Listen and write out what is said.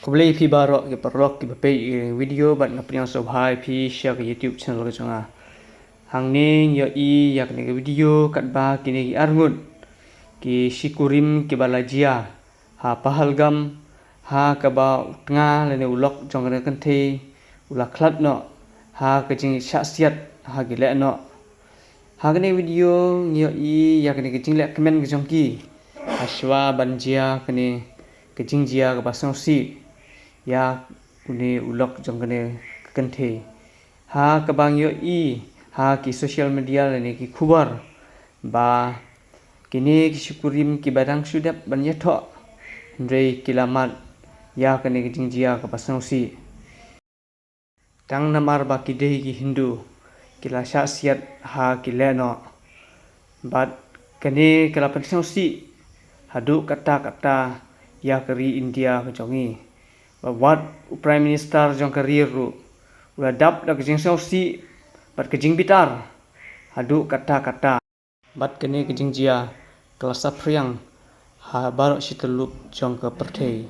Kublai phi baro ke parlok ke bape video bat na priang so bhai phi share ke YouTube channel ke changa hangning yo I yak ne video kat ba kini arngut ki shikurim ke balajia ha pahalgam ha ka ba nga le ne ulok jong ne kan the ula khlad no ha ke jing shaksiat ha ge le no ha ke ne video yo I yak ne ke jing le kmen ke jong ki ha Shuwa banjia ke ne ke jing jia ke ba song si ya kuni ulok jong kene kenthe ha kabang yo I ha ki social media le ki khubar ba kini ki syukurim ki badang sudap banya tho ndrei kilamat ya kene ki jingjia ka pasang si tang namar ba ki dei ki hindu kila syasiat ha ki leno bat kene kala pasang si hadu kata ya keri India ka jongi wat Prime Minister jong career ru ula dap dak jing si bat kejing bitar hadu kata bat kene kejing jia kelasa priang ha bar situlup jong ke perthei